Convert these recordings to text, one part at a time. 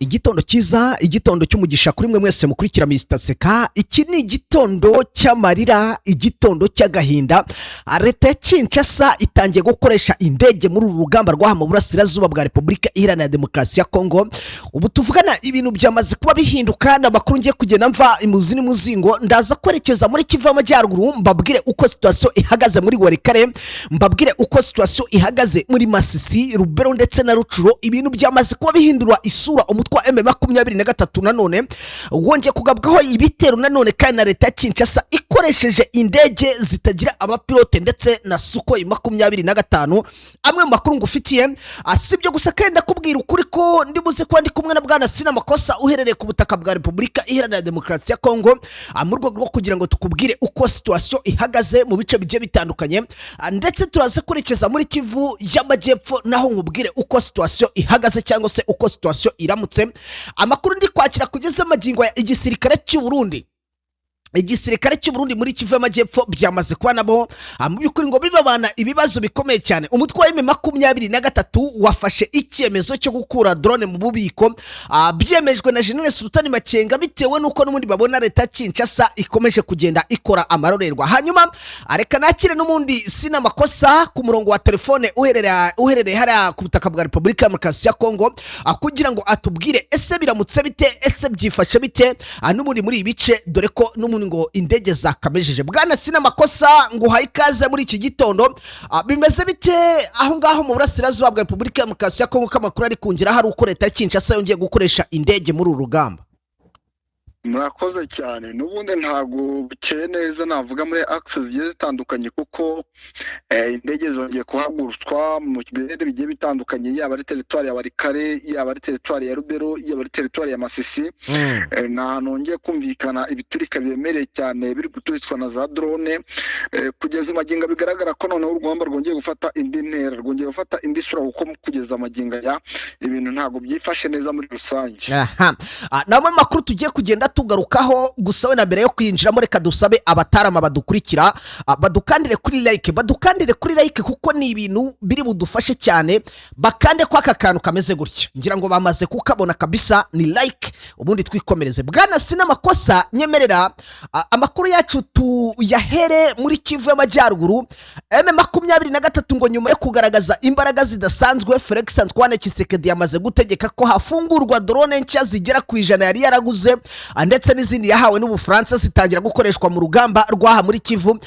igitondo cyiza, igitondo cy'umugisha kuri mwe mwese mukurikira Mr Seka. Iki ni igitondo cy'amarira, igitondo cy'agahinda. Leta ya Kinshasa itangiye gukoresha indege muri uru rugamba rwaha mu burasirazuba bwa Repubulika Iharanira Demokarasi ya Kongo. Ubu tuvugana ibintu byamaze kuba bihinduka, n'amakuru ngiye kugenda mva imuzini muzingo, ndaza kwerekeza muri Kivu Amajyaruguru mbabwire uko situation ihagaze muri Walikare, mbabwire uko situation ihagaze muri Masisi, Rubero ndetse na Rucuro. Ibintu byamaze kuba bihindura isura. Umutwe wa M23 nanone wongeye kugabwaho ibitero nanone kandi na leta ya Kinshasa ikoresheje indege zitagira abapilote ndetse na Sukhoi 25. Amwe mu makuru ngufitiye asibyo gusa kandi ndakubwira ukuri ko ndibuze ko ndi kumwe na bwana Sina Makosa uherereye ku butaka bwa Repubulika Iharanira Demokarasi ya Kongo, mu rwego rwo kugira ngo tukubwire uko situation ihagaze mu bice bigiye bitandukanye, ndetse turaze kurekeza muri Kivu y'Amajyepfo naho nkubwire uko situation ihagaze cyangwa se uko situation iramutse. Amakuru ndi kwakira kugeza magingo ya igisirikare cy'u Burundi. Igisirikare cy'u Burundi muri Kivu y'Amajyepfo byamaze kuba nabo mu byukuri ngo bibabana ibibazo bikomeye cyane. Umutwe wa M23 wafashe icyemezo cyo gukura drone mu bubiko, byemejwe na General Sultani Makenga bitewe nuko n'umundi babona leta Kinshasa ikomeje kugenda ikora amarorerwa. Hanyuma areka nakire n'umundi Sina Makosa ku murongo wa telefone uherereye hara ku butaka bwa Repubulika ya Demokarasi ya Kongo, kugira ngo atubwire ese biramutse bite, ese byifashe bite n'umundi muri ibice, dore ko ngo indege zakamejeje. Bwana Sina Makosa ngo hayikaze muri iki gitondo, bimeze bite aho ngaho mu burasirazuba bwa Repubulika ya Demokarasi ya Kongo? Kamakuru ari kungira hari uko leta ya Kinshasa yongeye gukoresha indege muri uru rugamba. Murakoze cyane. Nubundi ntago bukeye neza navuga muri access zigiye zitandukanye, kuko indege zongeye kuhagurutswa mu birere bigiye bitandukanye, yaba ari territoire ya Walikare, yaba ari territoire ya Rubero, yaba ari territoire ya Masisi. Na nongeye kumvikana ibiturika biremereye cyane biri guturitswa na za drone, kugeza maginga bigaragara ko noneho urugamba rwongeye gufata indi ntera, rwongeye gufata indi sura, kuko kugeza maginga ya ibintu ntago byifashe neza muri rusange. Namwe makuru tugiye kugenda tugarukaho, gusa we na mbere yo kwinjiramo reka dusabe abatarama badukurikira badukandire kuri like kuko ni ibintu biri budufashe cyane. Bakande kwa kantu kameze gutya, ngira ngo bamaze kukabona kabisa, ni like ubundi twikomereze. Bwana Sina Makosa, nyemerera amakuru yacu tuyahere muri Kivu y'Amajyaruguru. M23 ngo nyuma yo kugaragaza imbaraga zidasanzwe, Felix Antoine Tshisekedi yamaze gutegeka ko hafungurwa drone nshya zigera ku 100 yari yaraguze, ndetse n'izindi yahawe n'Ubufaransa zitangira gukoreshwa mu rugamba rwaha muri Kivu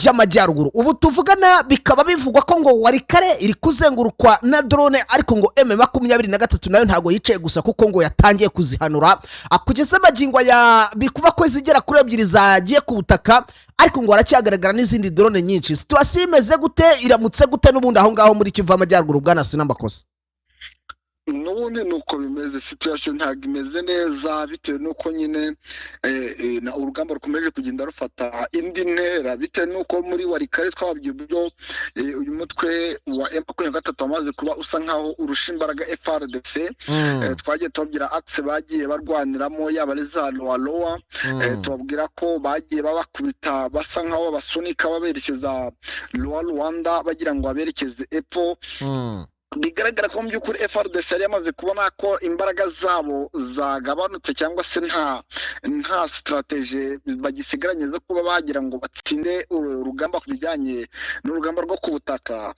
y'Amajyaruguru. Ubu tuvugana bikaba bivugwa ko ngo Walikare iri kuzengurukwa na drone, ariko ngo M23 nayo ntago yicaye gusa, kuko ngo yatangiye kuzihanura kugeza magingo ya bikuva ko zigera kuri 2 zagiye ku butaka, ariko ngo aracyagaragara n'izindi drone nyinshi. Situation imeze gute, iramutse gute n'ubundi aho ngaho muri Kivu y'Amajyaruguru bwana Sina Makosa? Nubundi nuko bimeze, situation ntago imeze neza bitewe nuko nyine na urugamba rukomeje kugenda rufata indi ntera, bitewe nuko muri Walikare twababye byo uyu mutwe wa M23 wamaze kuba usa nkaho urusha imbaraga FARDC. Twagiye tubabwira axe bagiye barwaniramo, yaba ari za Loa, tubabwira ko bagiye babakubita basa nkaho basunika baberekeza Loa Rwanda bagira ngo baberekeze Epo. Bigaragara ko mu by'ukuri FARDC yari yamaze kubona ko imbaraga zabo zagabanutse, cyangwa se nta strategie bagisigaranye zo kuba bagira ngo batsinde urugamba ku bijyanye n'urugamba rwo ku butaka.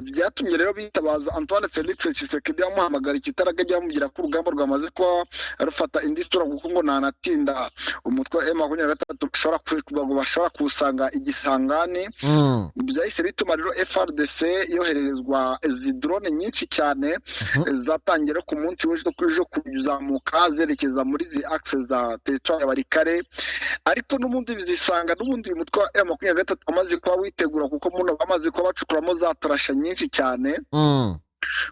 Byatumye rero bitabaza Antoine Felix Tshisekedi yamuhamagara ikitaraga ajya amubwira ko urugamba rwamaze kuba rufata indi sura, kuko ngo ntanatinda umutwe wa M23 bashobora kusanga igisangani. Byahise bituma rero FARDC yohererezwa izi drone nyinshi cyane, zatangira ku munsi w'ejo kuzamuka zerekeza muri zi access za territoire ya Walikare, ariko n'ubundi bizisanga n'ubundi uyu mutwe wa M23 amaze kuba witegura, kuko muno bamaze kuba bacukuramo za tarasha nyinshi cyane,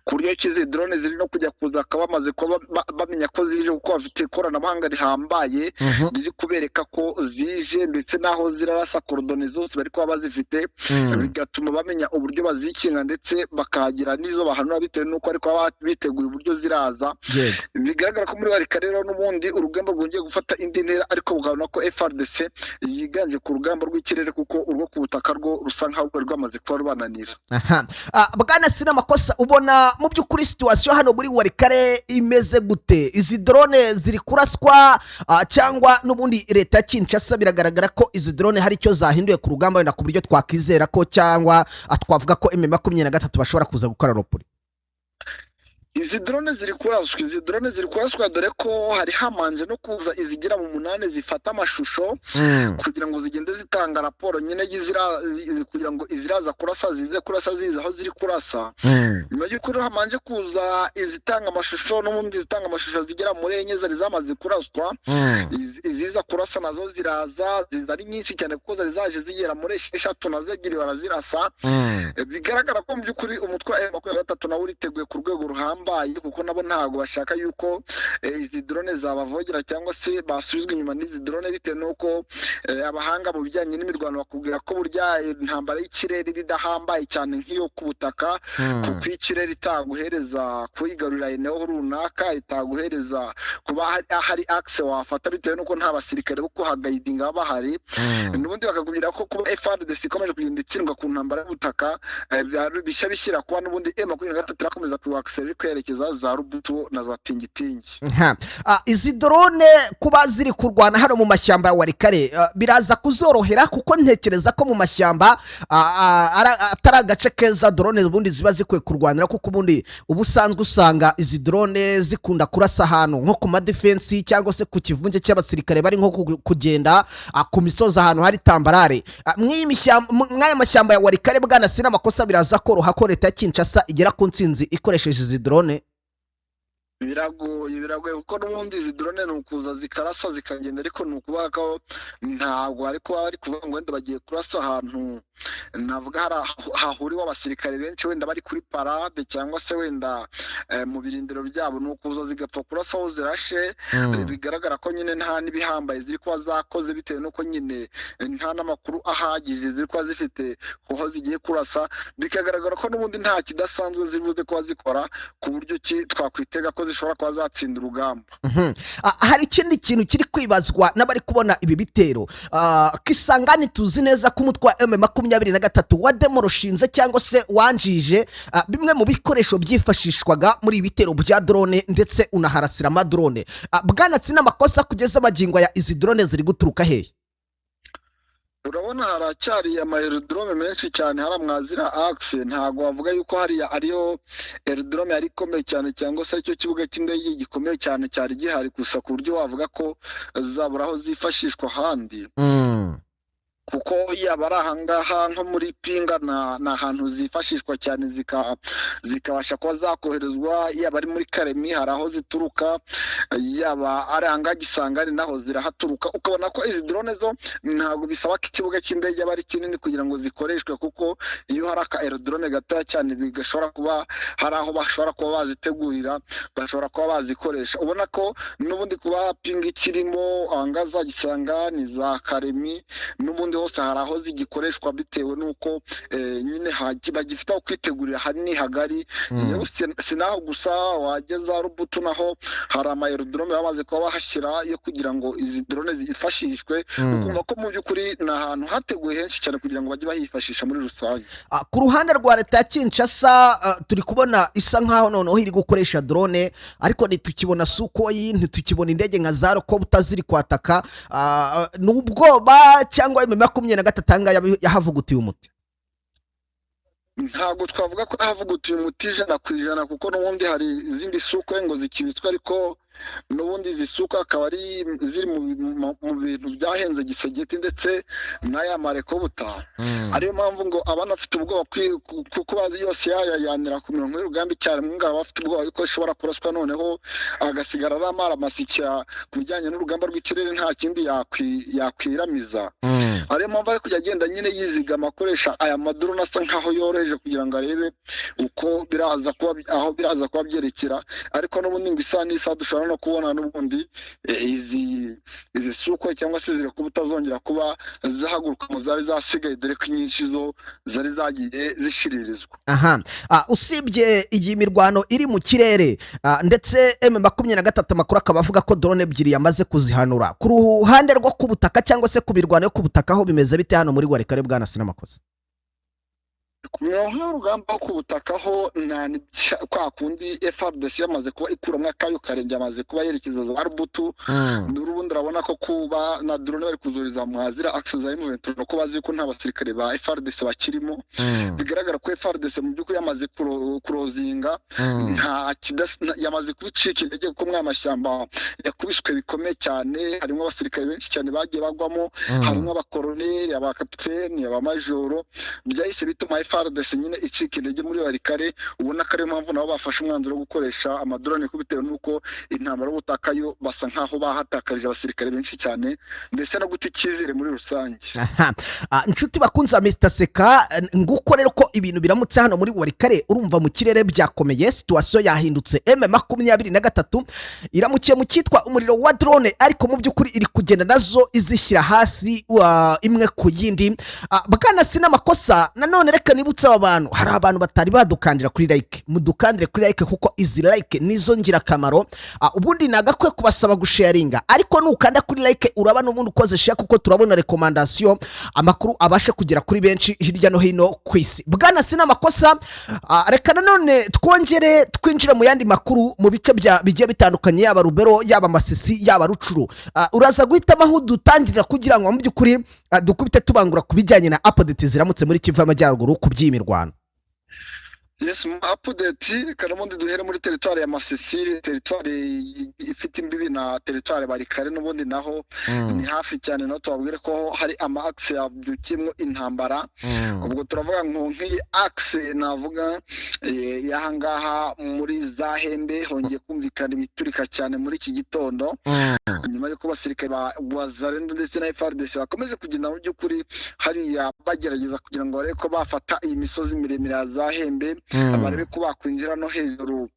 ku buryo kizi drone ziri no kujya kuza akaba bamaze kuba bamenya ko zije, kuko bafite ikoranabuhanga rihambaye riri kubereka ko zije, ndetse naho zirarasa coordonnées zose bari kuba bazifite, bigatuma bamenya uburyo bazikinga, ndetse bakagira nizo bahanura bitewe nuko ariko biteguye uburyo ziraza. Bigaragara ko muri Walikare rero n'ubundi urugamba rwongeye gufata indi ntera, ariko ariko ukabona ko FRDC yiganje ku rugamba rw'ikirere kuko urwo ku butaka rwo rusa nkaho rwari rwamaze kuba rubananira. aha. Bwana Sinamakosa, ubona mu by'ukuri situation hano muri Warikare imeze gute? Izi drone ziri kuraswa cyangwa n'ubundi leta ya Kinshasa biragaragara ko izi drone hari icyo zahinduye ku rugamba, wenda ku buryo twakwizera ko cyangwa twavuga ko M23 bashobora kuza gukora ropuri? Izi drone ziri kuraswa dore ko hari hamanje no kuza izigira mu munane zifata amashusho kugira ngo zigende zitanga raporo nyine kugira ngo iziraza kurasa zize aho ziri kurasa. Nyuma y'uko hamanje kuza izitanga amashusho n'ubundi zitanga amashusho zigera muri enye zari zamaze kuraswa, iziza kurasa nazo ziza ari nyinshi cyane kuko zari zaje zigera muri 6 nazo egiri barazirasa. Bigaragara ko mu by'ukuri umutwe wa M23 nawe uriteguye ku rwego ruhambaye kuko nabo ntago bashaka yuko izi drone zabavogera cyangwa se basubizwa inyuma n'izi drone, bitewe nuko abahanga mu bijyanye n'imirwano bakubwira ko burya intambara y'ikirere bidahambaye cyane nk'iyo ku butaka, kuko ikirere itaguhereza kuyigarurira eneo runaka, itaguhereza kuba hari axe wafata bitewe nuko nta basirikare bo kuhagayidinga baba bahari. N'ubundi bakakubwira ko kuba FRDC ikomeje kugenda itsindwa ku ntambara y'ubutaka bishya bishyira kuba n'ubundi M23 irakomeza kuwakisera kwerekeza za Rubutu na za Tingitingi. Izi drone kuba ziri kurwana hano mu mashyamba ya Warikare biraza kuzorohera, kuko ntekereza ko mu mashyamba atari agace keza drone ubundi ziba zikwiye kurwanira, kuko ubundi ubusanzwe usanga izi drone zikunda kurasa ahantu nko ku madefensi cyangwa se ku kivunge cy'abasirikare bari nko kugenda ku misozi ahantu hari tambarare. Mw'aya mashyamba ya Warikare, Bwana Sinamakosa, biraza koroha ko leta ya Kinshasa igera ku ntsinzi ikoresheje izi drone? Biragoye kuko n'ubundi izi drone ni ukuza zikarasa zikagenda, ariko ni ukuvuga ko ntabwo ariko ari kuvuga ngo wenda bagiye kurasa ahantu navuga hahuriwe abasirikare benshi wenda bari kuri parade cyangwa se wenda mu birindiro byabo, ni ukuza zigapfa kurasa aho zirashe. Bigaragara ko nyine nta n'ibihambaye ziri kuba zakoze, bitewe nuko nyine nta n'amakuru ahagije ziri kuba zifite kuho zigiye kurasa. Bikagaragara ko n'ubundi nta kidasanzwe zibuze kuba zikora, ku buryo twakwitega ko zishobora kuba zatsinda urugamba. Hari ikindi kintu kiri kwibazwa n'abari kubona ibi bitero. Kisangani tuzi neza ko umutwe wa M23 wademoroshinze cyangwa se wanjije bimwe mu bikoresho byifashishwaga muri ibi bitero bya drone, ndetse unaharasira amadrone. Bwana Sinamakosa, kugeza magingo ya izi drone ziri guturuka hehe? Urabona haracyari amaerodrome menshi cyane haramwazira axe, ntago wavuga yuko hariya ariyo aerodrome yari ikomeye cyane cyangwa se icyo kibuga cy'indege gikomeye cyane cyari gihari gusa ku buryo wavuga ko zabura aho zifashishwa ahandi. Kuko yaba ari ahangaha nko muri Pinga na ahantu zifashishwa cyane zikabasha kuba zakoherezwa, yaba ari muri Karemi hari aho zituruka, yaba ari ahangaha Gisangani naho zirahaturuka. Ukabona ko izi drone zo ntabwo bisaba ko ikibuga cy'indege aba ari kinini kugira ngo zikoreshwe, kuko iyo hari aka aerodrome gatoya cyane bigashobora kuba hari aho bashobora kuba bazitegurira, bashobora kuba bazikoresha. Ubona ko n'ubundi kuba Pinga ikirimo ahangaha za Gisangani za Karemi n'ubundi hose hari aho zigikoreshwa, bitewe nuko nyine bagifite aho kwitegurira hanini hagari. Sinaho gusa wageza Rubutu naho hari amaerodrome bamaze kuba bahashyira yo kugira ngo izi drone zifashishwe. Ukumva ko mu by'ukuri ni ahantu hateguye henshi cyane kugira ngo bajye bahifashisha muri rusange. Ku ruhande rwa leta ya Kinshasa turi kubona isa nkaho noneho iri gukoresha drone, ariko ntitukibona Sukhoi, ntitukibona indege nka za Helicopter ziri kwataka. N'ubwoba cyangwa M23 yahavugutiye umuti? Ntabwo twavuga ko yahavugutiye umuti 100%, kuko n'ubundi hari izindi Sukhoi ngo zikibitswe, ariko n'ubundi zisuka akaba ari ziri mu bintu byahenze Gisegeti ndetse n'aya Helicopter. Ariyo mpamvu ngo abana afite ubwoba kuko bazi yose yayanira ku mirongo y'urugamba icyarimwe, ngaba bafite ubwoba yuko ishobora kuraswa noneho agasigara aramara masikya ku bijyanye n'urugamba rw'ikirere, nta kindi yakwiramiza. Ariyo mpamvu ari kujya agenda nyine yizigama akoresha aya madrone asa nkaho yoroheje kugira ngo arebe uko biraza kuba byerekera. Ariko n'ubundi ngo isa n'isa dushobora no kubona n'ubundi izi suko cyangwa se ziri kuba utazongera kuba zahaguruka mu zari zasigaye, dore ko inyinshi zo zari zagiye zishiririzwa. aha. Usibye iyi mirwano iri mu kirere, ndetse M23 amakuru akaba avuga ko drone ebyiri yamaze kuzihanura. Ku ruhande rwo ku butaka cyangwa se ku mirwano yo ku butaka ho bimeze bite hano muri Warikare bwana Sinamakosa? Ku mirongo y'urugamba ku butaka ho kwa kundi FARDC yamaze kuba ikuramo akayo karenge, yamaze kuba yerekeza za Rubutu, n'urubundi urabona ko kuba na drone bari kuzuriza mu hazira access za M23 ko bazi ko nta basirikare ba FARDC bakirimo. Bigaragara ko FARDC mu by'ukuri yamaze kurozinga, yamaze kubicika intege kuko mwamashyamba yakubiswe bikomeye cyane, harimo abasirikare benshi cyane bagiye bagwamo, harimo abakoloneli, abakapiteni, abamajoro, byahise bituma FARDC nyine icika intege muri Warikare. Ubona ko ariyo mpamvu nabo bafashe umwanzuro wo gukoresha amadrone bitewe n'uko intambara y'ubutaka yo basa nkaho bahatakarije abasirikare benshi cyane, ndetse no guta icyizere muri rusange. Inshuti bakunze Mr. Seka, nguko rero ko ibintu biramutse hano muri Warikare, urumva mu kirere byakomeye, situation yahindutse. M23 iramukiye mu cyitwa umuriro wa drone, ariko mu by'ukuri iri kugenda nazo izishyira hasi imwe ku yindi. Bwana Sinamakosa, nanone reka nibutse abantu, hari abantu batari badukandira kuri like, mudukandire kuri like kuko izi like nizo ngirakamaro. Ubundi nagakwe kubasaba gusharinga, ariko nukanda kuri like uraba n'ubundi ukoze share, kuko turabona recommendation, amakuru abashe kugera kuri benshi hirya no hino ku isi. Bwana Sinamakosa, reka nanone twongere twinjire mu yandi makuru mu bice bigiye bitandukanye, yaba Rubero, yaba Masisi, yaba Rucuru. Uraza guhitamo aho dutangirira kugira ngo mu by'ukuri dukubite tubangura kubijyanye na update ziramutse muri Kivu y'Amajyaruguru ku by'imirwano. Yes, update karamundi duhere muri territoire ya Masisi, territoire ifite imbibi na territoire Barikare, n'ubundi naho ni hafi cyane, no tubabwire ko hari ama axe yabyukimwe intambara. Ubwo turavuga nk'iyi axe navuga yahangaha muri Zahembe hongeye kumvikana ibiturika cyane muri iki gitondo, nyuma yo kubasirikare ba Wazalendo ndetse na FARDC bakomeje kugenda mu by'ukuri hariya bagerageza kugira ngo barebe ko bafata iyi misozi miremire ya Zahembe, barebe ko bakwinjira no hejuru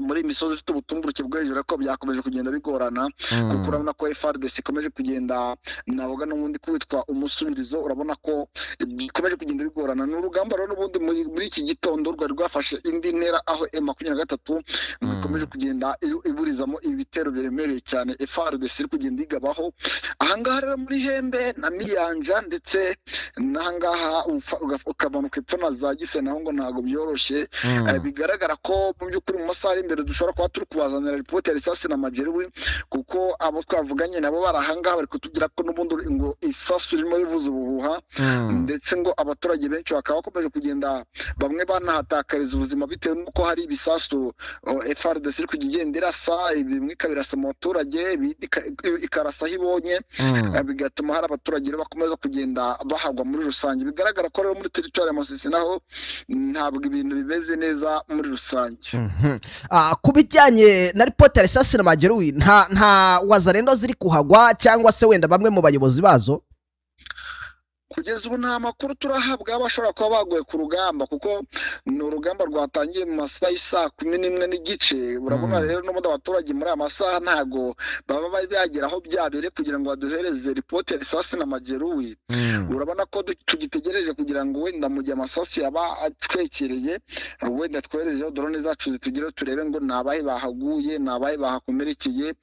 muri imisozi ifite ubutumburuke bwo hejuru, ariko byakomeje kugenda bigorana kuko urabona ko FARDC ikomeje kugenda navuga n'ubundi kwitwa umusubirizo, urabona ko bikomeje kugenda bigorana. N'urugamba rero n'ubundi muri iki gitondo rwari rwafashe indi ntera, aho M23 ikomeje kugenda iburizamo ibitero biremereye cyane FARDC iri kugenda igabaho ahangaha rero muri Hembe na Miyanja, ndetse n'ahangaha ukamanuka epfo na za Gise naho ngo ntago byoroshye. Bigaragara ko mu by'ukuri mu masaha imbere dushobora kuba turi kubazanira ripoti ya Risasi na Majeruwe, kuko abo twavuganye nabo bari ahangaha bari kutubwira ko n'ubundi ngo isasu ririmo rivuza ubuhuha, ndetse ngo abaturage benshi bakaba bakomeje kugenda bamwe banahatakariza ubuzima bitewe n'uko hari ibisasu FARDC iri kujya igenda irasa, bimwe ikabirasa mu baturage, ikarasa aho ibonye, bigatuma hari abaturage bakomeza kugenda bahagwa muri rusange. Bigaragara ko rero muri territoire ya Masisi naho ntabwo ibintu bimeze neza muri rusange. Ku bijyanye na ripoti ya Risasi na Majeruwe, nta Wazalendo ziri kuhagwa cyangwa se wenda bamwe mu bayobozi bazo? Kugeza ubu nta makuru turahabwa bashobora kuba bagoye ku rugamba, kuko ni urugamba rwatangiye mu masaha y'isa 11:15. Urabona rero n'ubundi abaturage muri aya masaha ntago baba bari bagera aho byabere kugira ngo baduhereze ripoti ya Risasi na Majeruwe. Urabona ko tugitegereje kugira ngo wenda mu gihe amasasu yaba atwekereye, wenda twoherezeho drone zacu zitugire turebe ngo nabahe bahaguye, nabahe bahakomerekeye,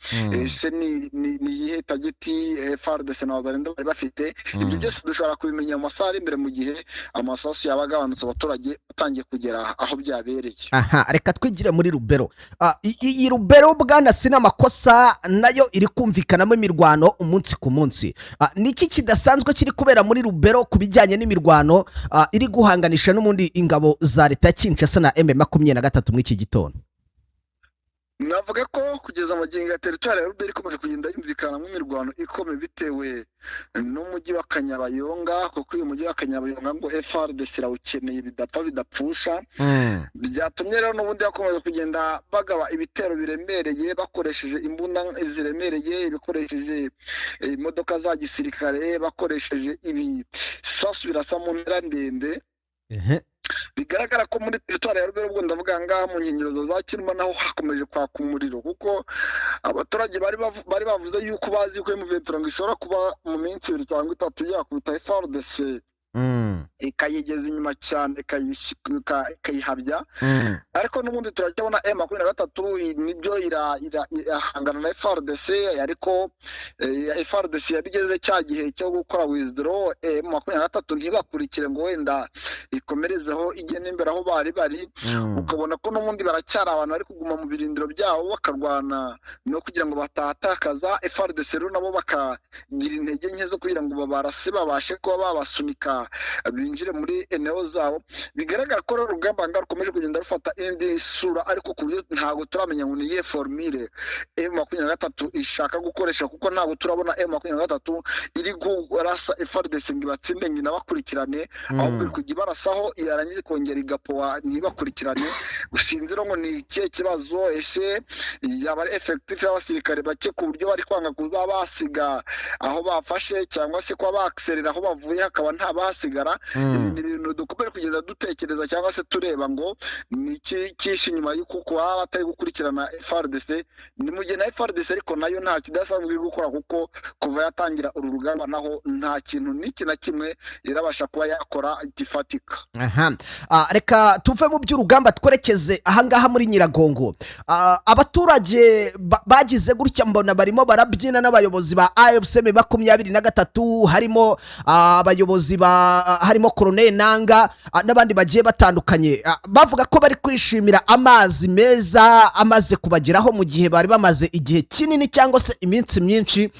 ese ni iyihe tageti FARDC na Wazalendo bari bafite. Ibyo byose dushobora kubimenya mu masaha imbere mu gihe amasasu yabagabanutse, abaturage batangiye kugera aho byabereye. Reka twigire muri Rubero. Iyi Rubero bwana Sinamakosa nayo iri kumvikanamo imirwano umunsi ku munsi. Niki kidasanzwe kiri kubera muri Rubero ku bijyanye n'imirwano iri guhanganisha n'umundi ingabo za leta ya Kinshasa na M23 muri iki gitondo? Navuga ko kugeza amagingo ya territoire ya Rubero ikomeje kugenda yumvikana mu mirwano ikomeye bitewe n'umujyi wa Kanyabayonga, kuko uyu mujyi wa Kanyabayonga ngo FARDC irawukeneye bidapfa bidapfusha. Byatumye rero n'ubundi yakomeje kugenda bagaba ibitero biremereye bakoresheje imbunda ziremereye, bikoresheje imodoka za gisirikare, bakoresheje ibisasu birasa mu ntera ndende. bigaragara ko muri teritwari ya Rubero ubwo ndavuga ngaha mu nkengero za Kinuma naho hakomeje kwaka umuriro, kuko abaturage bari bavuze yuko bazi ko M23 ngo ishobora kuba mu minsi 2 cyangwa 3 yakubita FARDC ikayigeza inyuma cyane ikayihabya, ariko n'ubundi turacyabona M23 nibyo irahangana na FARDC, ariko FARDC yabigeze cya gihe cyo gukora withdraw, M23 ntibakurikire ngo wenda ikomerezeho igene imbere aho bari ukabona ko n'ubundi baracyari abantu bari kuguma mu birindiro byabo bakarwana no kugira ngo batatakaza. FARDC rero nabo bakagira intege nke zo kugira ngo babarase babashe kuba babasunika binjire muri eneo zabo. Bigaragara ko urugamba ngaro rukomeje kugenda rufata indi sura, ariko ku buryo ntago turamenya ngo niye formule M23 ishaka gukoresha, kuko ntago turabona M23 iri kurasa FARDC ngo ibatsinde ngo nabakurikirane, ahubwo iri kujya barasaho yarangiza kongera igapoa ntibakurikirane. Gusinzira ngo ni ikihe kibazo, ese yaba ari effective y'abasirikare bake ku buryo bari kwanga kuba basiga aho bafashe, cyangwa se kuba bakserera aho bavuye hakaba nta basigara. Ni ibintu dukomeye kugeza dutekereza cyangwa se tureba ngo ni iki kishi nyuma y'uko kuba batari gukurikirana FARDC. Ni mu gihe na FARDC ariko nayo nta kidasanzwe iri gukora, kuko kuva yatangira uru rugamba naho nta kintu n'iki na kimwe irabasha kuba yakora gifatika. Reka tuve mu by'urugamba twerekeze ahangaha muri Nyiragongo. Abaturage bagize gutya mbona barimo barabyina n'abayobozi ba AFC M23, harimo abayobozi harimo Colonel Nanga n'abandi bagiye batandukanye, bavuga ko bari kwishimira amazi meza amaze kubageraho mu gihe bari bamaze igihe kinini cyangwa se iminsi myinshi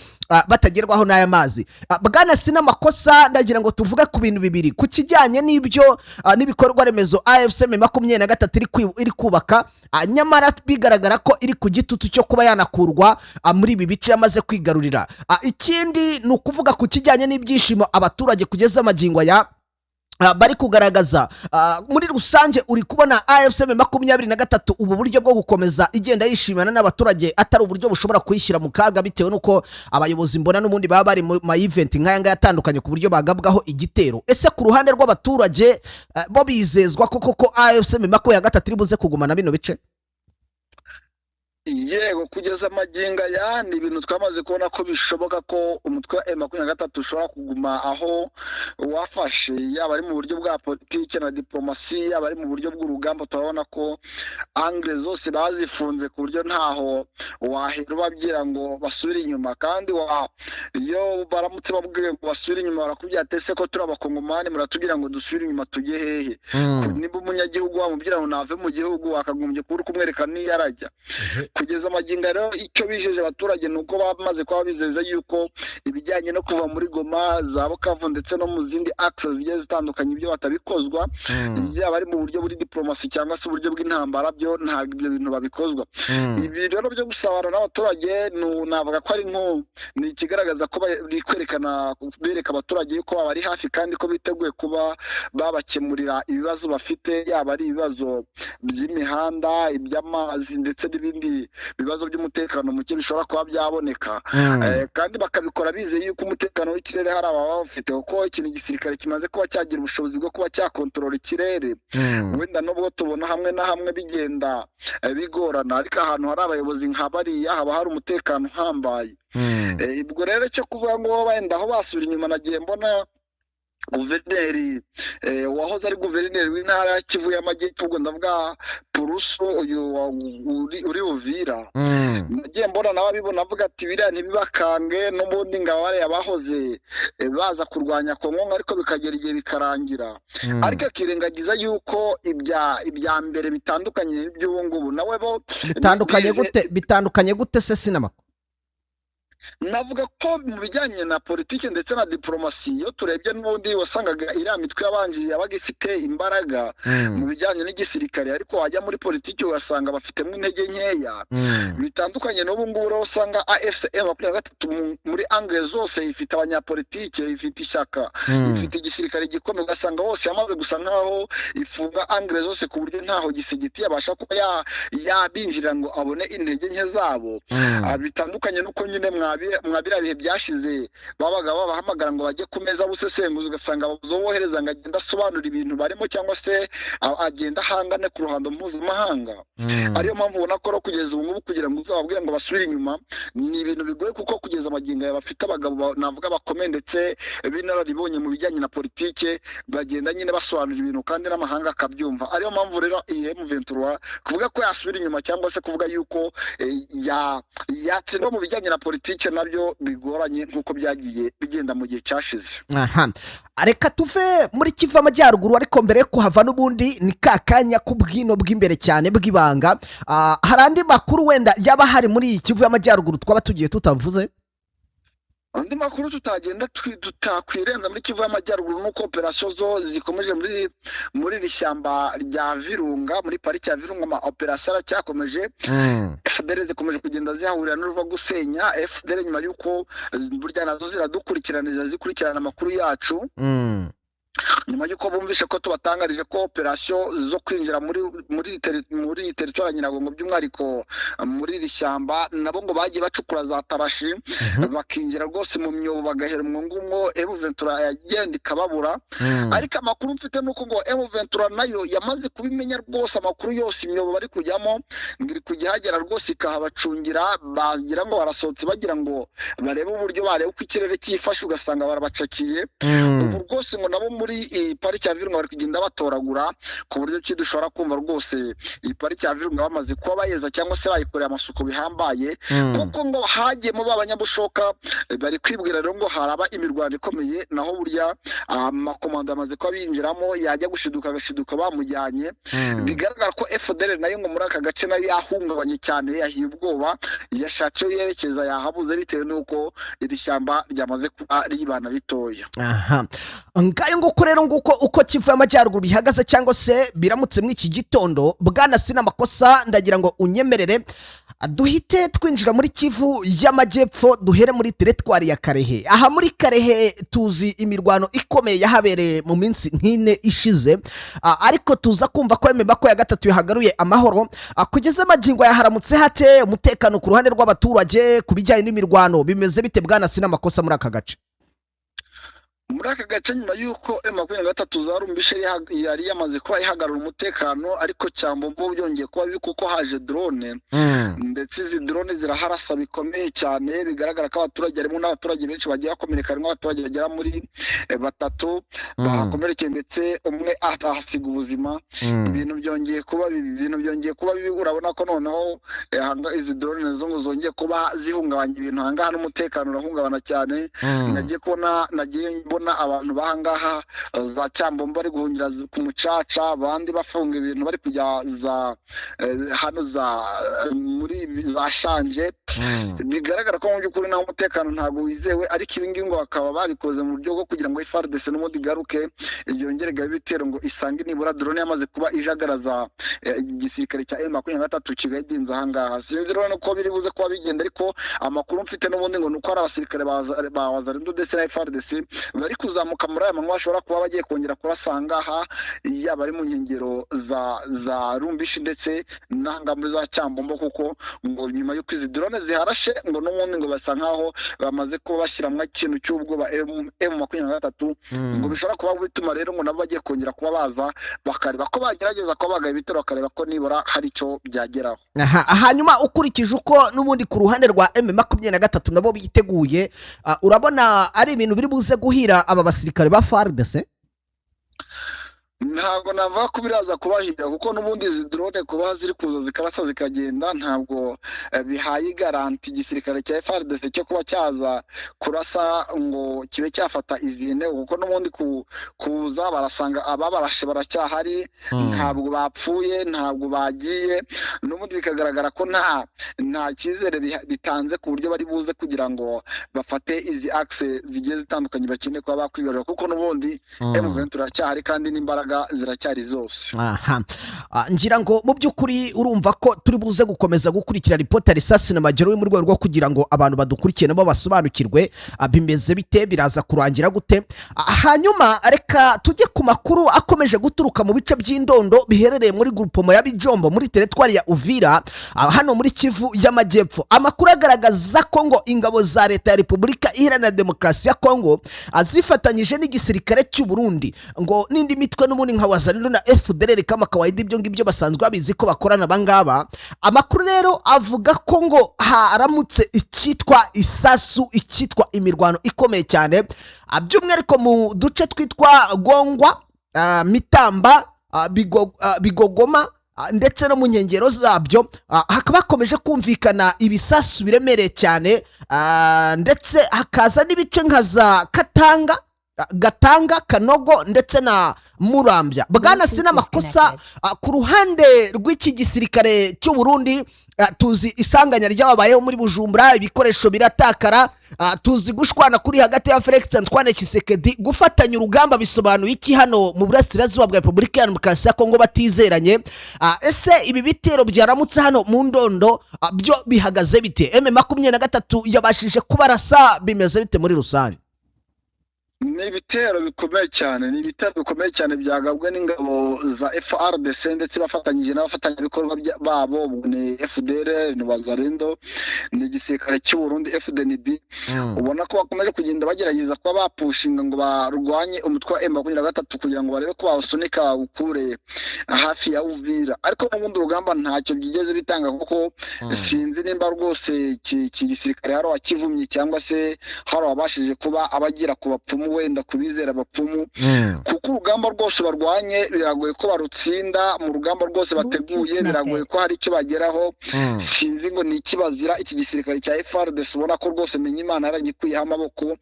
batagerwaho n'aya mazi. Bwana Sinamakosa, ndagira ngo tuvuge ku bintu bibiri ku kijyanye n'ibyo n'ibikorwa remezo AFC M23 iri kubaka, nyamara bigaragara ko iri ku gitutu cyo kuba yanakurwa muri ibi bice yamaze kwigarurira. Ikindi ni ukuvuga ku kijyanye n'ibyishimo abaturage kugeza amagingo ya bari kugaragaza. Muri rusange uri kubona AFC M23 ubu buryo bwo gukomeza igenda yishimana n'abaturage atari uburyo bushobora kuyishyira mu kaga, bitewe nuko abayobozi mbona n'ubundi baba bari mu event nk'aya ngaya atandukanye ku buryo bagabwaho igitero. Ese ku ruhande rw'abaturage bo bizezwa koko AFC M23 iri buze kugumana bino bice? Yego, kugeza amaginga ya ni ibintu twamaze kubona ko bishoboka ko umutwe wa M23 ushobora kuguma aho wafashe, yaba ari mu buryo bwa politiki na diplomasi, yaba ari mu buryo bw'urugamba. Turabona ko angle zose bazifunze ku buryo ntaho wahera babwira ngo basubire inyuma, kandi iyo baramutse babwiye ngo basubire inyuma barakubwira ati ko turi abakongomani muratubwira ngo dusubire inyuma tujye hehe? Niba umunyagihugu wamubwira ngo nave mu gihugu akagombye kuba uri kumwereka niyo arajya. Kugeza amaginga rero icyo bijeje abaturage ni uko bamaze kuba bizeza yuko ibijyanye no kuva muri Goma, za Bukavu ndetse no mu zindi axes zigiye zitandukanye ibyo batabikozwa, yaba ari mu buryo buri diplomasi cyangwa se uburyo bw'intambara, byo ntabwo ibyo bintu babikozwa. Ibi rero byo gusabana n'abaturage navuga ko ari ni ikigaragaza ko bari kwerekana bereka abaturage yuko bari hafi kandi ko biteguye kuba babakemurira ibibazo bafite, yaba ari ibibazo by'imihanda, iby'amazi ndetse n'ibindi bibazo by'umutekano muke bishobora kuba byaboneka. Kandi bakabikora bizeye yuko umutekano w'ikirere hari ababa bafite, kuko ikintu igisirikare kimaze kuba cyagira ubushobozi bwo kuba cyakontorora ikirere. Wenda nubwo tubona hamwe na hamwe bigenda bigorana, ariko ahantu hari abayobozi nka bariya haba hari umutekano uhambaye. Ubwo rero cyo kuvuga ngo wenda aho basubira inyuma, nagiye mbona guverineri wahoze ari guverineri w'intara ya Kivu y'Amajyepfo, ubwo ndavuga Puruso uyu uri Uvira, nagiye mbona nawe abibona avuga ati biriya ntibibakange, n'ubundi ngo abari abahoze baza kurwanya Kongo ariko bikagera igihe bikarangira. Ariko akirengagiza yuko ibya mbere bitandukanye n'iby'ubu ngubu. Nawe bo bitandukanye gute se Sinama? Navuga ko mu bijyanye na politiki ndetse na diplomasi, iyo turebye n'ubundi wasangaga iriya mitwe y'abanjiri yabaga ifite imbaraga mu bijyanye n'igisirikare, ariko wajya muri politiki ugasanga bafitemo intege nkeya. Bitandukanye n'ubu ngubu rero usanga AFC M23 muri angle zose ifite abanyapolitike, ifite ishyaka, ifite igisirikare gikomeye, ugasanga hose yamaze gusa nkaho ifunga angle zose ku buryo ntaho gisigiti yabasha kuba yabinjira ngo abone intege nke zabo. Bitandukanye n'uko nyine mwabira bihe byashize babaga babahamagara ngo bajye ku meza busesenguzi, ugasanga bohereza ngo agenda asobanura ibintu barimo cyangwa se agenda ahangane ku ruhando mpuzamahanga. Ariyo mpamvu ubona ko kugeza ubu ngubu kugira ngo uzababwire ngo basubire inyuma ni ibintu bigoye, kuko kugeza amagingo aya bafite abagabo navuga bakomeye ndetse b'inararibonye mu bijyanye na politike, bagenda nyine basobanura ibintu kandi n'amahanga akabyumva. Ariyo mpamvu rero iyi M23 kuvuga ko yasubira inyuma cyangwa se kuvuga yuko yatsindwa mu bijyanye na politike nabyo bigoranye nk'uko byagiye bigenda mu gihe cyashize. Reka tuve muri Kivu Amajyaruguru, ariko mbere yo kuhava n'ubundi ni ka kanya k'ubwino bw'imbere cyane bw'ibanga. Hari andi makuru wenda yaba hari muri Kivu Amajyaruguru twaba tugiye tutavuze? Andi makuru tutagenda tutakwirenza muri Kivu y'Amajyaruguru nuko operasiyo zo zikomeje muri rishyamba rya Virunga, muri pariki ya Virunga. ama operasiyo aracyakomeje. FDL zikomeje kugenda zihahurira n'uruva gusenya. FDL nyuma yuko burya nazo zikurikirana amakuru yacu, nyuma yuko bumvishe ko tubatangarije ko operasiyo zo kwinjira muri teritwari Nyiragongo by'umwihariko muri iri shyamba nabo ngo bagiye bacukura za tarashi bakinjira rwose mu myobo bagahera umwungu M23 yagenda ikababura. Ariko amakuru mfite nuko ngo M23 nayo yamaze kubimenya rwose, amakuru yose imyobo bari kujyamo ngiri kujyagera rwose ikahabacungira, bagira ngo barasohotse bagira ngo barebe uburyo barebe uko ikirere cyifashe, ugasanga barabacakiye. Ubu rwose ngo nabo muri iyi pariki ya Virunga bari kugenda batoragura ku buryo ki dushobora kumva rwose iyi pariki ya Virunga bamaze kuba bayeza cyangwa se bayikoreye amasuku bihambaye, kuko ngo hagiyemo b'abanyabushoka bari kwibwira rero ngo haraba imirwano ikomeye, naho burya amakomando amaze kuba binjiramo, yajya agashiduka bamujyanye. Bigaragara ko FDL nayo ngo muri aka gace nayo yahungabanye cyane, yahiye ubwoba, yashatse yerekeza yahabuze bitewe n'uko iri shyamba ryamaze kuba ribana ritoya. Ngayo nguko rero nguko uko Kivu y'Amajyaruguru bihagaze cyangwa se biramutse muri iki gitondo. Bwana Sinamakosa, ndagira ngo unyemerere duhite twinjira muri Kivu y'Amajyepfo, duhere muri teritwari ya Karehe. Aha muri Karehe tuzi imirwano ikomeye yahabereye mu minsi nk'ine ishize, ariko tuza kumva ko M23 ya gatatu yahagaruye amahoro. Kugeza magingo yaharamutse hate umutekano ku ruhande rw'abaturage ku bijyanye n'imirwano bimeze bite Bwana Sinamakosa muri aka gace? Muri aka gace nyuma yuko M23 zarumbishe yari yamaze kuba ihagarura umutekano, ariko Cyambobo byongeye kuba bibi kuko haje drone, ndetse izi drone ziraharasa bikomeye cyane. Bigaragara ko abaturage harimo n'abaturage benshi bagiye bakomereka, harimo abaturage bagera muri 3 bahakomerekeye ndetse umwe ahasiga ubuzima. Ibintu byongeye kuba bibi, urabona ko noneho izi drone nazo ngo zongeye kuba zihungabanya ibintu ahangaha, n'umutekano urahungabana cyane. Nagiye mbona abantu bahangaha za Cyambombo bari guhungira ku mucaca, abandi bafunga ibintu bari kujya hano muri za Shanje. Bigaragara ko mu by'ukuri nta umutekano ntabwo wizewe, ariko ibi ngibi ngo bakaba babikoze mu buryo bwo kugira ngo FARDC n'ubundi igaruke yongere gabe ibitero ngo isange nibura drone yamaze kuba ijagaraza igisirikare cya M23 kigayidinze ahangaha. Sinzi rero ko biri buze kuba bigenda, ariko amakuru mfite n'ubundi ngo nuko ari abasirikare ba Wazalendo ndetse na FARDC bari kuzamuka muri aya manywa, bashobora kuba bagiye kongera kurasanga aha, yaba ari mu nkengero za Rumbishi ndetse n'ahanga muri za Cyambombo, kuko ngo nyuma y'uko izi drone ziharashe ngo n'ubundi ngo basa nkaho bamaze kuba bashyiramo ikintu cy'ubwoba M23, ngo bishobora kuba bituma rero ngo nabo bagiye kongera kuba baza bakareba ko bagerageza kuba bagaya ibitero, bakareba ko nibura hari icyo byageraho. Hanyuma ukurikije uko n'ubundi ku ruhande rwa M23 nabo biteguye, urabona ari ibintu biri buze guhira aba basirikare ba FARDC? Ntabwo navuga ko biraza kubahira, kuko n'ubundi izi drone kuba ziri kuza zikarasa zikagenda ntabwo bihaye garanti igisirikare cya FARDC cyo kuba cyaza kurasa ngo kibe cyafata izine, kuko n'ubundi kuza barasanga ababarashe baracyahari, ntabwo bapfuye, ntabwo bagiye. N'ubundi bikagaragara ko nta cyizere bitanze ku buryo bari buze kugira ngo bafate izi axe zigiye zitandukanye bakeneye kuba bakwigarura, kuko n'ubundi M23 cyahari kandi n'imbaraga imbaraga ziracyari zose. aha. Ngira ngo mu by'ukuri urumva ko turi buze gukomeza gukurikira ripota risasi na magero mu rwego rwo kugira ngo abantu badukurikiye nabo basobanukirwe bimeze bite, biraza kurangira gute. Hanyuma reka tujye ku makuru akomeje guturuka mu bice by'indondo biherereye muri grupoma ya Bijombo muri teritwari ya Uvira hano muri Kivu y'Amajyepfo. Amakuru agaragaza ko ngo ingabo za leta ya Repubulika Iharanira Demokarasi ya Kongo azifatanyije n'igisirikare cy'u Burundi ngo n'indi mitwe n'ubundi nka Wazalendo na FDLR kama kawaida ibyo ngibyo basanzwe babizi ko bakorana bangaba. Amakuru rero avuga ko ngo haramutse icyitwa isasu, icyitwa imirwano ikomeye cyane by'umwihariko mu duce twitwa Gongwa, Mitamba, Bigogoma ndetse no mu nkengero zabyo hakaba hakomeje kumvikana ibisasu biremereye cyane, ndetse hakaza n'ibice nka za Gatanga, Kanogo ndetse na Murambya. Bwana Sinamakosa, ku ruhande rw'iki gisirikare cy'u Burundi tuzi isanganya ryababayeho muri Bujumbura, ibikoresho biratakara, tuzi gushwana kuri hagati ya Felix Antoine Tshisekedi. Gufatanya urugamba bisobanuye iki hano mu burasirazuba bwa Repubulika ya Demokarasi ya Kongo batizeranye? Ese ibi bitero byaramutse hano mu ndondo byo bihagaze bite? M23 yabashije kubarasa, bimeze bite muri rusange? Ni ibitero bikomeye cyane byagabwe n'ingabo za FARDC ndetse bafatanyije n'abafatanyabikorwa babo ni FDLR, ni Wazalendo, ni igisirikare cy'u Burundi FDNB. Ubona ko bakomeje kugenda bagerageza kuba bapushinga ngo barwanye umutwe wa M23 kugira ngo barebe ko bawusunika bawukure hafi ya Uvira, ariko n'ubundi urugamba ntacyo byigeze bitanga kuko sinzi nimba rwose iki gisirikare hari wakivumye cyangwa se hari wabashije kuba abagira ku bapfumu wenda kubizera abapfumu, kuko urugamba rwose barwanye biragoye ko barutsinda. Mu rugamba rwose bateguye biragoye ko hari icyo bageraho. Sinzi ngo ni ikibazira iki gisirikare cya FARDC, ubona ko rwose menya Imana yaragikuyeho amaboko,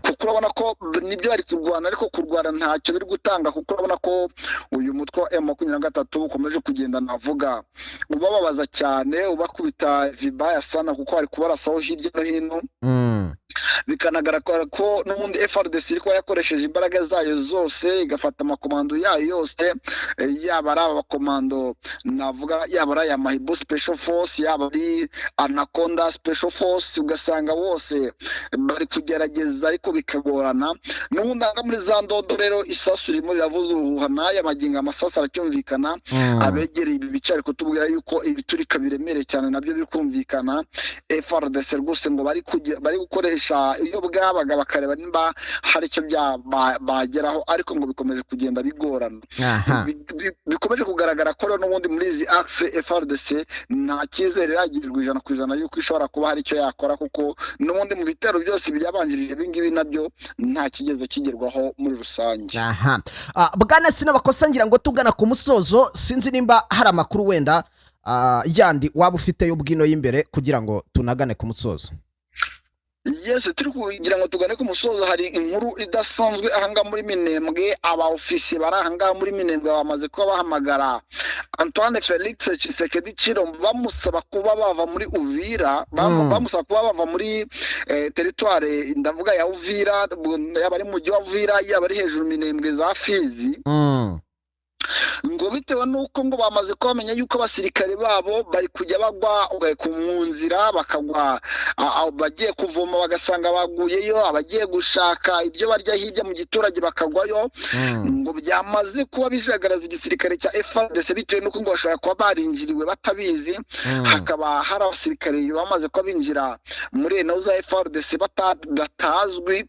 kuko urabona ko nibyo bari kurwana ariko kurwana ntacyo biri gutanga, kuko urabona ko uyu mutwe wa M23 ukomeje kugenda navuga ubababaza cyane, ubakubita vibaya sana kuko hari kubarasaho hirya no hino. Bikanagaragara ko n'ubundi FARDC iri kuba yakoresheje imbaraga zayo zose igafata amakomando yayo yose, yaba ari abakomando navuga, yaba ari aya Mahibo Special Force, yaba ari Anaconda Special Force, ugasanga bose bari kugerageza ariko bikagorana. N'ubundi anga muri za ndondo rero isasu ririmo riravuza uruhuha, n'aya magingo amasasu aracyumvikana. Abegereye ibi bice ariko tubwira yuko ibiturika biremereye cyane nabyo biri kumvikana. FARDC rwose ngo bari gukoresha iyo bwabaga bakareba nimba hari icyo bageraho, ariko ngo bikomeje kugenda bigorana. Bikomeje kugaragara ko n'ubundi muri izi axe FARDC nta cyizere iragirirwa 100% yuko ishobora kuba hari icyo yakora, kuko n'ubundi mu bitero byose byabanjirije ibingibi nabyo nta kigeze kigerwaho muri rusange. Bwana Sinamakosa, ngira ngo tugana ku musozo, sinzi nimba hari amakuru wenda yandi waba ufite y'ubwino y'imbere kugira ngo tunagane ku musozo. Yes, turi kugira ngo tugane ku musozo. Hari inkuru idasanzwe ahanga muri Minembwe, aba ofisi bari ahanga muri Minembwe bamaze kuba bahamagara Antoine Felix Tshisekedi Chilombo bamusaba kuba bava muri Uvira, bamusaba kuba bava muri territoire ndavuga ya Uvira, yaba ari mu mujyi wa Uvira, yaba ari hejuru Minembwe za Fizi. Ngo bitewe nuko ngo bamaze kubamenya yuko abasirikare babo bari kujya bagwa ku nzira, bakagwa bagiye kuvoma bagasanga baguyeyo, abagiye gushaka ibyo barya hirya mu giturage bakagwayo. Ngo byamaze kuba bijagaraza igisirikare cya FARDC bitewe nuko ngo bashaka kuba barinjiriwe batabizi. Hakaba hari abasirikare bamaze kuba binjira muri eno za FARDC batazwi,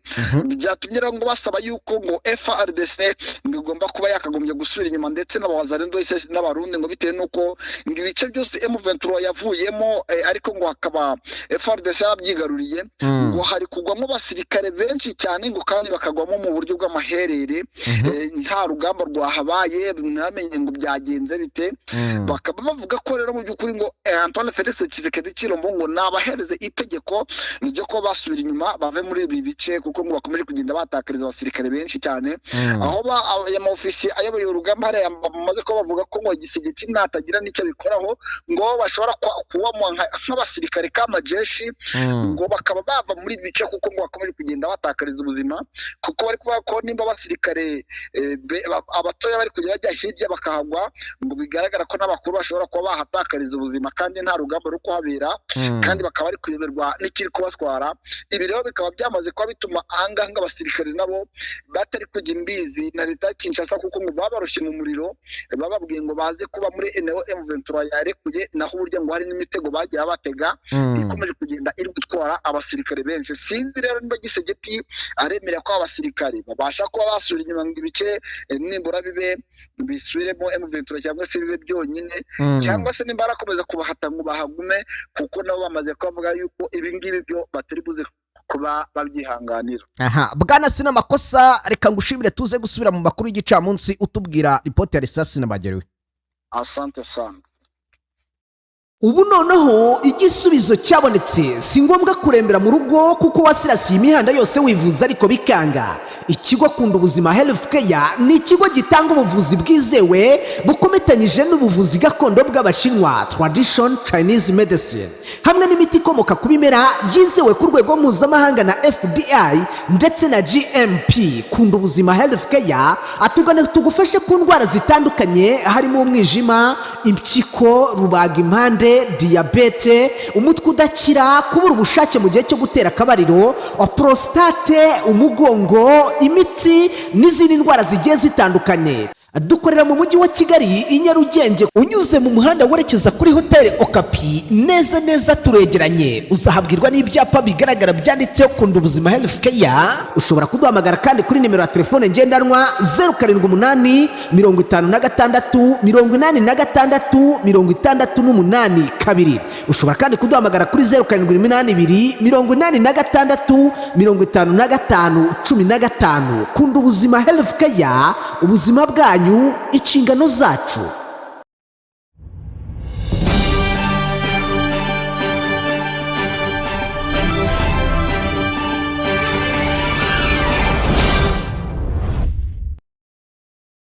byatumye ngo basaba yuko ngo FARDC ngomba kuba yakagombye gusubira inyuma, ndetse n'abazalendo n'abarundi, ngo bitewe nuko ibice byose M23 yavuyemo, ariko ngo hakaba FARDC yarabyigaruriye. Ngo hari kugwamo basirikare benshi cyane, ngo kandi bakagwamo mu buryo bw'amaherere, nta rugamba rwahabaye, mwamenye ngo byagenze bite. Bakaba bavuga ko rero mu by'ukuri ngo Antoine Felix Tshisekedi Chilombo ngo nabahereze itegeko ryo ko basubira inyuma bave muri ibi bice, kuko ngo bakomeje kugenda batakariza abasirikare benshi cyane. Aho aya maofisi ayoboye urugamba hari bamaze ko bavuga ko ngo igisigiti natagira n'icyo bikoraho ngo bashobora kubamo nk'abasirikare k'amajeshi ngo bakaba bava muri ibi bice kuko ngo bakomeje kugenda batakariza ubuzima kuko bari kuvuga ko nimba abasirikare abatoya bari kujya bajya hirya bakahagwa ngo bigaragara ko n'abakuru bashobora kuba bahatakariza ubuzima kandi nta rugamba rwo kuhabera kandi bakaba bari kuyoberwa n'ikiri kubatwara. Ibi rero bikaba byamaze kuba bituma ahangaha abasirikare nabo batari kujya imbizi na leta ya Kinshasa kuko ngo babarushye mu muriro bababwiye ngo baze kuba muri eneo M23 yarekuye naho uburyo ngo hari n'imitego bagiye batega ikomeje kugenda iri gutwara abasirikare benshi. Sinzi rero niba gisegeti aremera ko abasirikare babasha kuba basubira inyuma ngo ibice nimbura bibe bisubiremo M23 cyangwa se bibe byonyine cyangwa se nimba arakomeza kubahata ngo bahagume kuko nabo bamaze kuvuga yuko ibi ngibi byo batari buze kuba babyihanganira. Bwana Sinamakosa, reka ngushimire tuze gusubira mu makuru y'igicamunsi utubwira ripoti ya Risasi n'Amagerewe. Asante sana. Ubu noneho igisubizo cyabonetse, si ngombwa kurembera mu rugo kuko wasirasiye imihanda yose wivuza ariko bikanga. Ikigo Kunda Ubuzima Health Care ni ikigo gitanga ubuvuzi bwizewe bukometanyije n'ubuvuzi gakondo bw'Abashinwa, Tradition Chinese Medicine, hamwe n'imiti ikomoka ku bimera yizewe ku rwego mpuzamahanga na FDI ndetse na GMP. Kunda Ubuzima Health Care atugana tugufashe ku ndwara zitandukanye harimo umwijima, impyiko, rubagimpande, diabete, umutwe udakira, kubura ubushake mu gihe cyo gutera akabariro, prostate, umugongo, imiti n'izindi ndwara zigiye zitandukanye. Dukorera mu mujyi wa Kigali i Nyarugenge, unyuze mu muhanda werekeza kuri Hotel Okapi, neza turegeranye. Uzahabwirwa n'ibyapa bigaragara byanditseho Kunda Ubuzima Health Care. Ushobora kuduhamagara kandi kuri nimero ya telefone ngendanwa 078 56 86 68 Ushobora kandi kuduhamagara kuri 0782 86 55 15. Kunda Ubuzima Health Care, ubuzima bwanyu inshingano zacu.